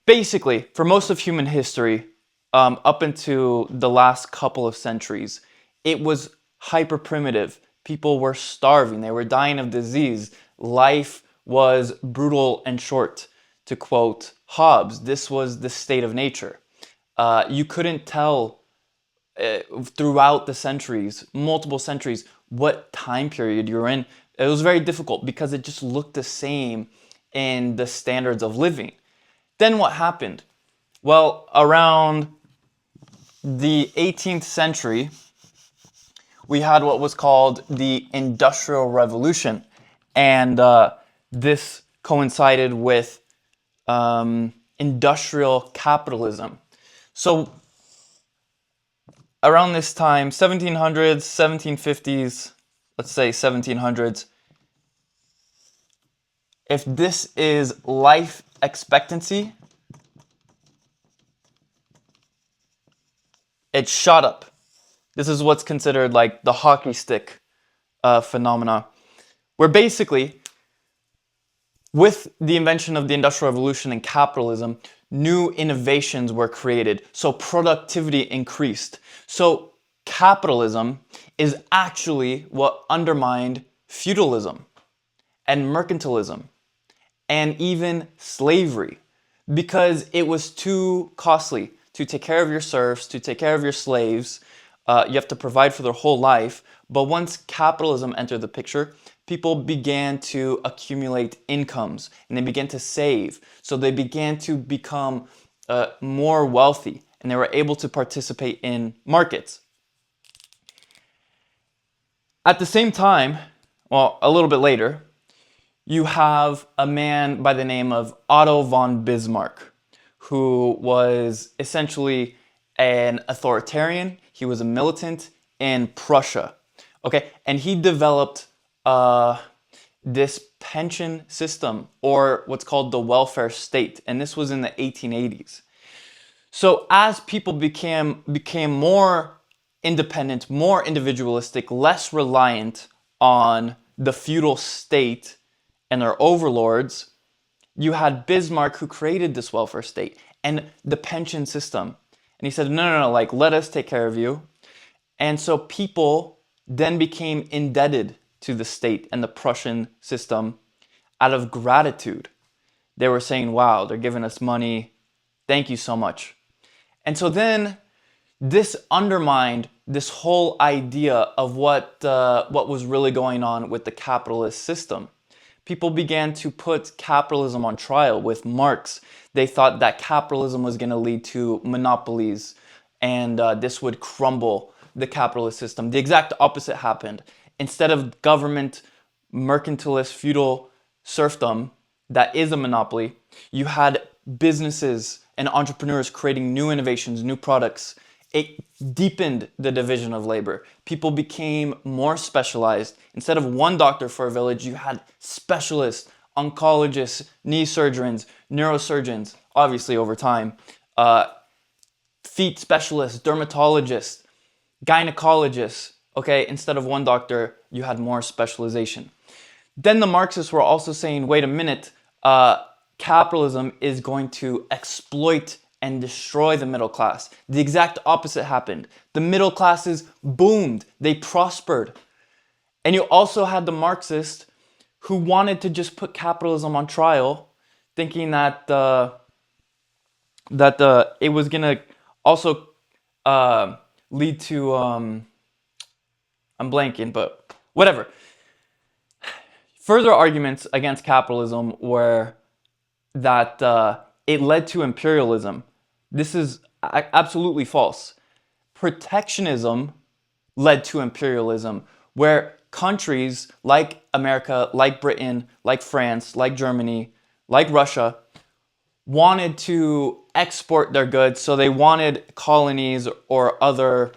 Basically, for most of human history, up into the last couple of centuries, it was hyper primitive. People were starving, they were dying of disease. Life was brutal and short. To quote Hobbes, this was the state of nature. You couldn't tell throughout the centuries, multiple centuries, what time period you're in. It was very difficult because it just looked the same in the standards of living. Then what happened? Well, around the 18th century, we had what was called the Industrial Revolution. And this coincided with industrial capitalism. So around this time, 1700s, 1750s, let's say 1700s, if this is life expectancy, it shot up. This is what's considered like the hockey stick phenomena, where basically, with the invention of the Industrial Revolution and capitalism, new innovations were created. So productivity increased. So capitalism is actually what undermined feudalism and mercantilism and even slavery, because it was too costly to take care of your serfs, to take care of your slaves. You have to provide for their whole life. But once capitalism entered the picture, people began to accumulate incomes and they began to save. So they began to become more wealthy and they were able to participate in markets. At the same time, well, a little bit later, you have a man by the name of Otto von Bismarck, who was essentially an authoritarian. He was a militant in Prussia. Okay, and he developed this pension system, or what's called the welfare state, and this was in the 1880s. So as people became more independent, more individualistic, less reliant on the feudal state and their overlords, you had Bismarck, who created this welfare state and the pension system. And he said, no, like, let us take care of you. And so people then became indebted to the state and the Prussian system out of gratitude. They were saying, wow, they're giving us money. Thank you so much. And so then this undermined this whole idea of what was really going on with the capitalist system. People began to put capitalism on trial with Marx. They thought that capitalism was going to lead to monopolies and this would crumble the capitalist system. The exact opposite happened. Instead of government, mercantilist, feudal serfdom that is a monopoly, you had businesses and entrepreneurs creating new innovations, new products. It deepened the division of labor. People became more specialized. Instead of one doctor for a village, you had specialists, oncologists, knee surgeons, neurosurgeons, obviously over time, feet specialists, dermatologists, gynecologists. Okay, instead of one doctor, you had more specialization. Then the Marxists were also saying, wait a minute, capitalism is going to exploit and destroy the middle class. The exact opposite happened. The middle classes boomed, they prospered. And you also had the Marxists who wanted to just put capitalism on trial, thinking that it was gonna also lead to I'm blanking, but whatever. Further arguments against capitalism were that it led to imperialism. This is absolutely false. Protectionism led to imperialism, where countries like America, like Britain, like France, like Germany, like Russia wanted to export their goods, so they wanted colonies or other,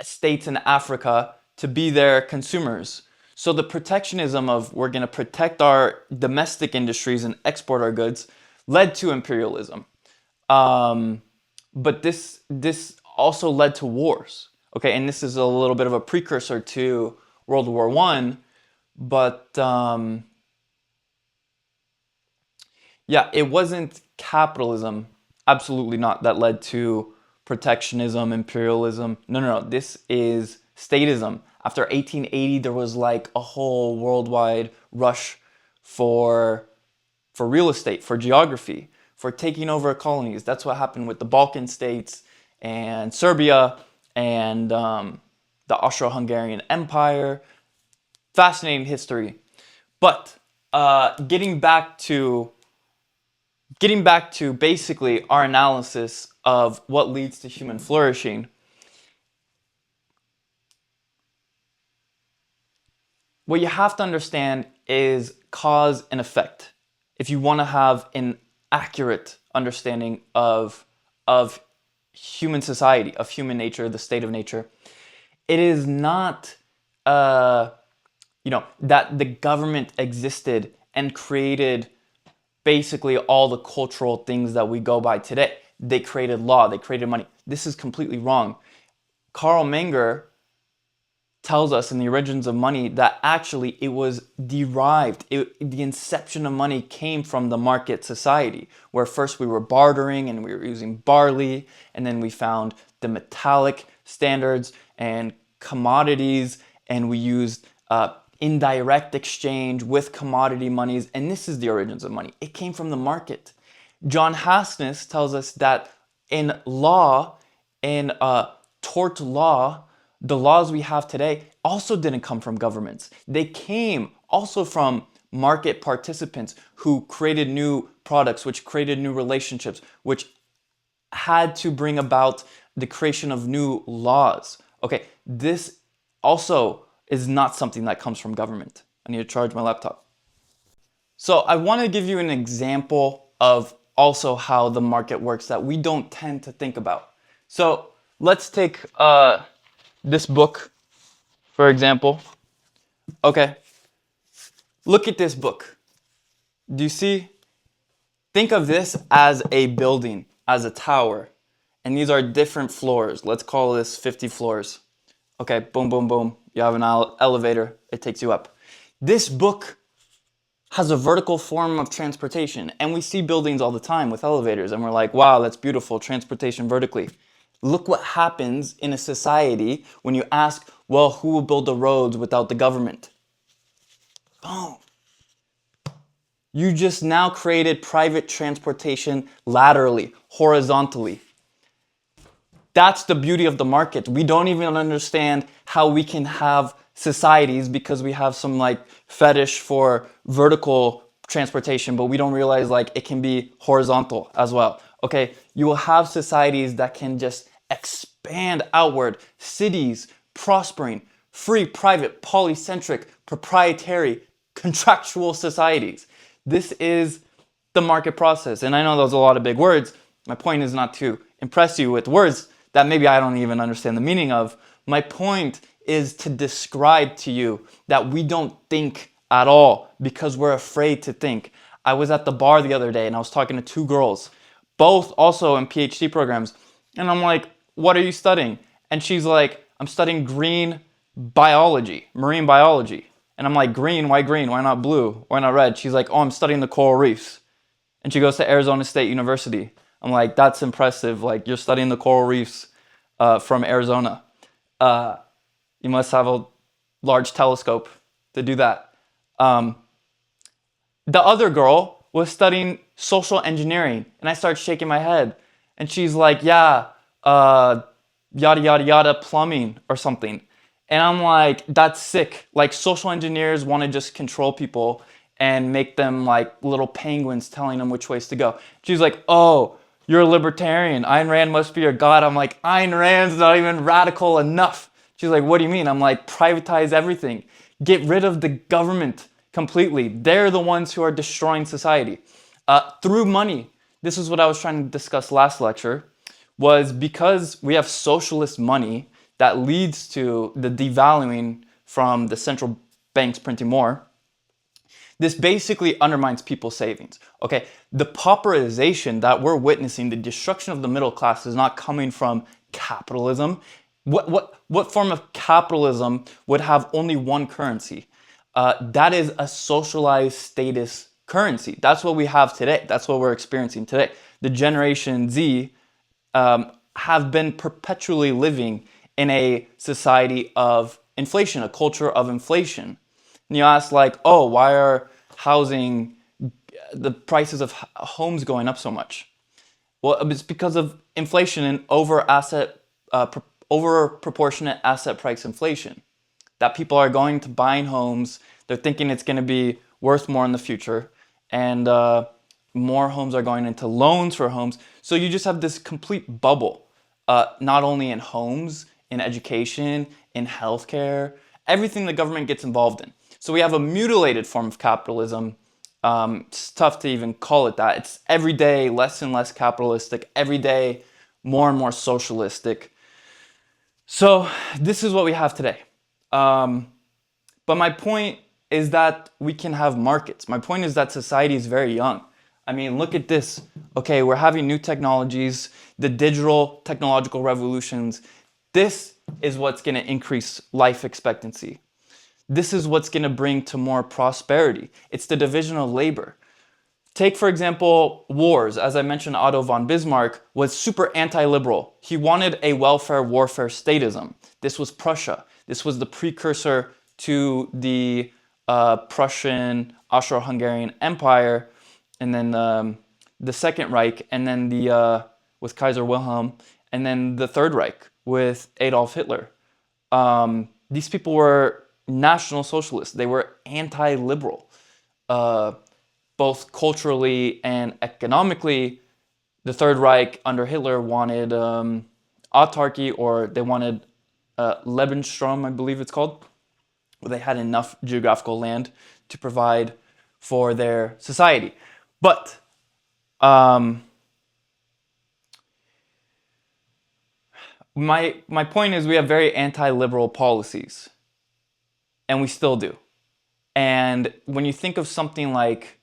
states in Africa to be their consumers. So the protectionism of we're going to protect our domestic industries and export our goods led to imperialism. But this also led to wars. Okay, and this is a little bit of a precursor to World War I. But Yeah, it wasn't capitalism, absolutely not, that led to protectionism, imperialism. No, no, no. This is statism. After 1880, there was like a whole worldwide rush for real estate, for geography, for taking over colonies. That's what happened with the Balkan states and Serbia and the Austro-Hungarian Empire. Fascinating history. But getting back to basically our analysis of what leads to human flourishing, what you have to understand is cause and effect. If you want to have an accurate understanding of human society, of human nature, the state of nature, it is not that the government existed and created basically all the cultural things that we go by today. They created law, they created money. This is completely wrong. Karl Menger tells us in The Origins of Money that actually it was derived. The inception of money came from the market society, where first we were bartering and we were using barley, and then we found the metallic standards and commodities, and we used indirect exchange with commodity monies, and this is the origins of money. It came from the market. John Hassness tells us that in law, in tort law, the laws we have today also didn't come from governments. They came also from market participants who created new products, which created new relationships, which had to bring about the creation of new laws. Okay, this also is not something that comes from government. I need to charge my laptop. So I want to give you an example of also how the market works that we don't tend to think about. So let's take this book, for example. Okay, look at this book. Do you see? Think of this as a building, as a tower. And these are different floors. Let's call this 50 floors. Okay, boom, boom, boom. You have an elevator. It takes you up. This book has a vertical form of transportation. And we see buildings all the time with elevators. And we're like, wow, that's beautiful, transportation vertically. Look what happens in a society when you ask, well, who will build the roads without the government? Boom. You just now created private transportation laterally, horizontally. That's the beauty of the market. We don't even understand how we can have societies because we have some like fetish for vertical transportation, but we don't realize like it can be horizontal as well. Okay, you will have societies that can just expand outward, cities prospering, free, private, polycentric, proprietary, contractual societies. This is the market process. And I know those are a lot of big words. My point is not to impress you with words that maybe I don't even understand the meaning of. My point is to describe to you that we don't think at all because we're afraid to think. I was at the bar the other day and I was talking to two girls, both also in PhD programs. And I'm like, what are you studying? And she's like, I'm studying green biology, marine biology. And I'm like, green? Why not blue? Why not red? She's like, oh, I'm studying the coral reefs. And she goes to Arizona State University. I'm like, that's impressive. Like, you're studying the coral reefs from Arizona. You must have a large telescope to do that. The other girl was studying social engineering. And I started shaking my head. And she's like, yeah, yada, yada, yada, plumbing or something. And I'm like, that's sick. Like, social engineers want to just control people and make them like little penguins telling them which ways to go. She's like, oh, you're a libertarian. Ayn Rand must be your god. I'm like, Ayn Rand's not even radical enough. She's like, what do you mean? I'm like, privatize everything. Get rid of the government completely. They're the ones who are destroying society. Through money. This is what I was trying to discuss last lecture, was because we have socialist money that leads to the devaluing from the central banks printing more. This basically undermines people's savings. Okay, the pauperization that we're witnessing, the destruction of the middle class, is not coming from capitalism. What form of capitalism would have only one currency? That is a socialized status currency. That's what we have today. That's what we're experiencing today. The Generation Z have been perpetually living in a society of inflation, a culture of inflation. And you ask like, oh, why are the prices of homes going up so much? Well, it's because of inflation and over proportionate asset price inflation. That people are going to buying homes, they're thinking it's going to be worth more in the future, and more homes are going into loans for homes. So you just have this complete bubble, not only in homes, in education, in healthcare, everything the government gets involved in. So we have a mutilated form of capitalism. It's tough to even call it that. It's every day less and less capitalistic, every day more and more socialistic. So this is what we have today. But my point is that we can have markets. My point is that society is very young. I mean, look at this. Okay, we're having new technologies, the digital technological revolutions. This is what's going to increase life expectancy. This is what's going to bring to more prosperity. It's the division of labor. Take, for example, wars. As I mentioned, Otto von Bismarck was super anti-liberal. He wanted a welfare warfare statism. This was Prussia. This was the precursor to the Prussian Austro-Hungarian Empire, and then the Second Reich, and then with Kaiser Wilhelm, and then the Third Reich with Adolf Hitler. These people were National Socialists. They were anti-liberal. Both culturally and economically, the Third Reich under Hitler wanted autarky, or they wanted Lebensraum, I believe it's called, where they had enough geographical land to provide for their society. But my point is we have very anti-liberal policies, and we still do. And when you think of something like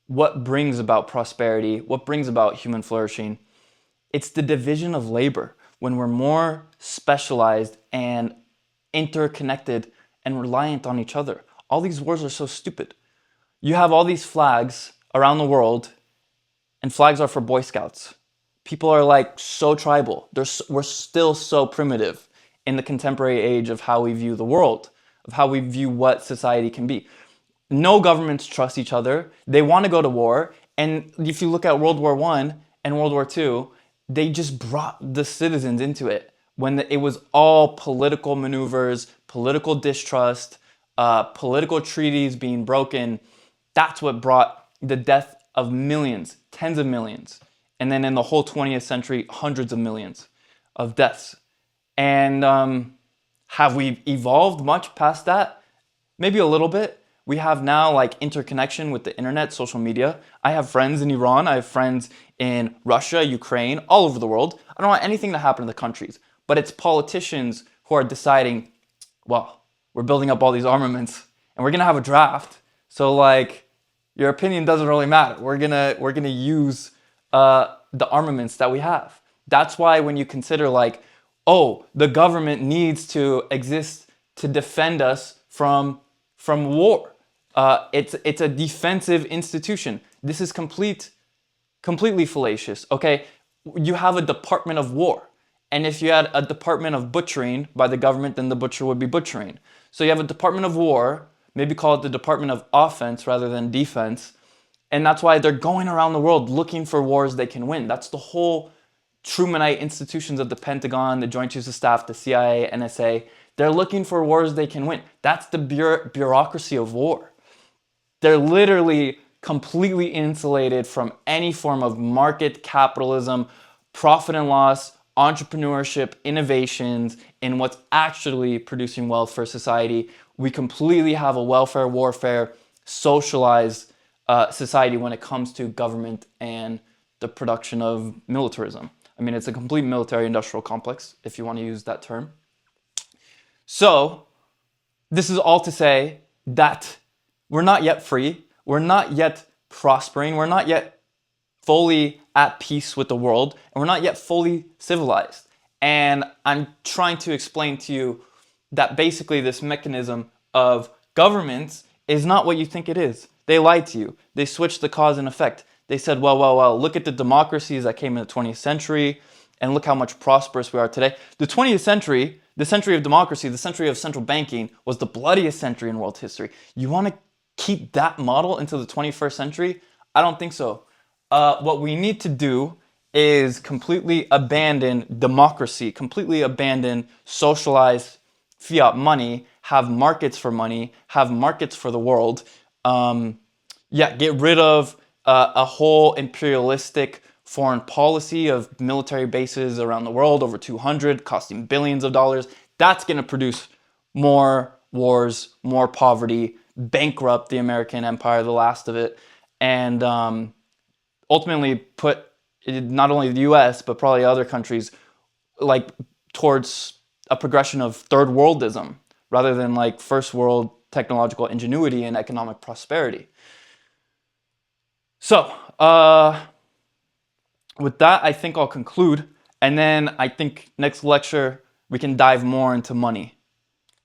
what brings about prosperity, what brings about human flourishing, it's the division of labor. When we're more specialized and interconnected and reliant on each other. All these wars are so stupid. You have all these flags around the world, and flags are for Boy Scouts. People are like so tribal. We're still so primitive in the contemporary age of how we view the world, of how we view what society can be. No governments trust each other. They want to go to war. And if you look at World War I and World War II, they just brought the citizens into it when it was all political maneuvers, political distrust, political treaties being broken. That's what brought the death of millions, tens of millions. And then in the whole 20th century, hundreds of millions of deaths. And have we evolved much past that? Maybe a little bit. We have now like interconnection with the internet, social media. I have friends in Iran. I have friends in Russia, Ukraine, all over the world. I don't want anything to happen to the countries. But it's politicians who are deciding, well, we're building up all these armaments and we're going to have a draft. So like your opinion doesn't really matter. We're going to use the armaments that we have. That's why when you consider like, oh, the government needs to exist to defend us from war. It's a defensive institution. This is completely fallacious. Okay, you have a Department of War, and if you had a Department of Butchering by the government, then the butcher would be butchering. So you have a Department of War, maybe call it the Department of Offense rather than Defense, and that's why they're going around the world looking for wars they can win. That's the whole Trumanite institutions of the Pentagon, the Joint Chiefs of Staff, the CIA, NSA. They're looking for wars they can win. That's the bureaucracy of war. They're literally completely insulated from any form of market capitalism, profit and loss, entrepreneurship, innovations, in what's actually producing wealth for society. We completely have a welfare warfare, socialized society when it comes to government and the production of militarism. I mean, it's a complete military-industrial complex, if you want to use that term. So, this is all to say that we're not yet free, we're not yet prospering, we're not yet fully at peace with the world, and we're not yet fully civilized. And I'm trying to explain to you that basically this mechanism of governments is not what you think it is. They lied to you. They switched the cause and effect. They said, well, look at the democracies that came in the 20th century and look how much prosperous we are today. The 20th century, the century of democracy, the century of central banking, was the bloodiest century in world history. You want to keep that model into the 21st century? I don't think so. What we need to do is completely abandon democracy, completely abandon socialized fiat money, have markets for money, have markets for the world. Get rid of a whole imperialistic foreign policy of military bases around the world, over 200, costing billions of dollars. That's going to produce more wars, more poverty, bankrupt the American empire, the last of it, and ultimately put not only the US, but probably other countries like towards a progression of third worldism rather than like first world technological ingenuity and economic prosperity. So, with that, I think I'll conclude. And then I think next lecture, we can dive more into money.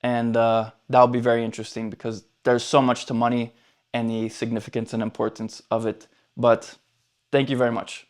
And that'll be very interesting because there's so much to money and the significance and importance of it. But thank you very much.